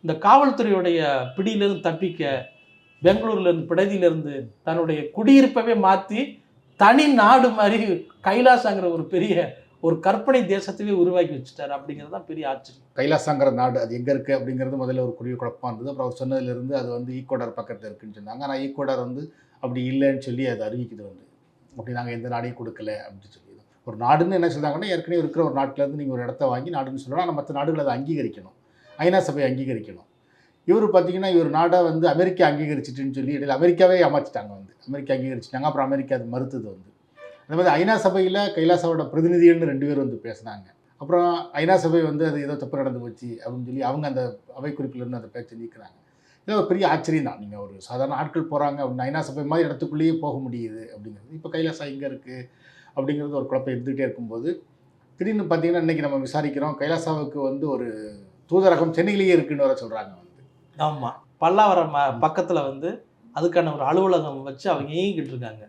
இந்த காவல்துறையுடைய பிடியிலிருந்து தப்பிக்க பெங்களூர்லேருந்து பிடதியிலிருந்து தன்னுடைய குடியிருப்பவே மாற்றி தனி நாடு மாதிரி கைலாசாங்கிற ஒரு பெரிய ஒரு கற்பனை தேசத்தையே உருவாக்கி வச்சுட்டாரு. அப்படிங்கிறது தான் பெரிய ஆச்சரியம். கைலாசாங்கிற நாடு அது எங்கே இருக்குது அப்படிங்கிறது முதல்ல ஒரு குடிய குழப்பமாக இருந்தது. அப்புறம் அவர் சொன்னதுலேருந்து அது வந்து ஈக்குவடார் பக்கத்தில் இருக்குன்னு சொன்னாங்க. ஆனால் ஈக்குவடார் வந்து அப்படி இல்லைன்னு சொல்லி அது அறிவிக்குது வந்து அப்படி நாங்கள் எந்த நாடையும் கொடுக்கல அப்படின்னு சொல்லி. ஒரு நாடுன்னு என்ன சொல்கிறாங்கன்னா, ஏற்கனவே இருக்கிற ஒரு நாட்டிலேருந்து நீங்கள் ஒரு இடத்த வாங்கி நாடுன்னு சொல்லலாம். ஆனால் மற்ற நாடுகள் அதை அங்கீகரிக்கணும், ஐநா சபை அங்கீகரிக்கணும். இவர் பார்த்தீங்கன்னா இவர் நாடை வந்து அமெரிக்கா அங்கீகரிச்சிட்டுன்னு சொல்லி இடையில அமெரிக்காவே ஏமாற்றிட்டாங்க வந்து. அமெரிக்கா அங்கீகரிச்சிட்டாங்க, அப்புறம் அமெரிக்கா அது மறுத்தது வந்து. அந்த மாதிரி ஐநா சபையில் கைலாசாவோட பிரதிநிதிகள்னு 2 பேர் வந்து பேசினாங்க. அப்புறம் ஐநா சபை வந்து அது ஏதோ தப்பு நடந்து போச்சு அப்படின்னு சொல்லி அவங்க அந்த அவை குறிப்பிலிருந்து அந்த பேச்சை நீக்கிறாங்க. இது ஒரு பெரிய ஆச்சரியம் தான். நீங்கள் ஒரு சாதாரண ஆட்கள் போகிறாங்க அப்படின்னு ஐநா சபை மாதிரி இடத்துக்குள்ளேயே போக முடியுது அப்படிங்கிறது. இப்போ கைலாசா எங்கே இருக்குது அப்படிங்கிறது ஒரு குழப்பம் இருந்துகிட்டே இருக்கும்போது திடீர்னு பார்த்தீங்கன்னா இன்றைக்கி நம்ம விசாரிக்கிறோம், கைலாசாவுக்கு வந்து ஒரு தூதரகம் சென்னையிலேயே இருக்குன்னு வர சொல்கிறாங்க வந்து. ஆமாம், பல்லாவரம் பக்கத்தில் வந்து அதுக்கான ஒரு அலுவலகம் வச்சு அவங்க இயங்கிக்கிட்டு இருக்காங்க.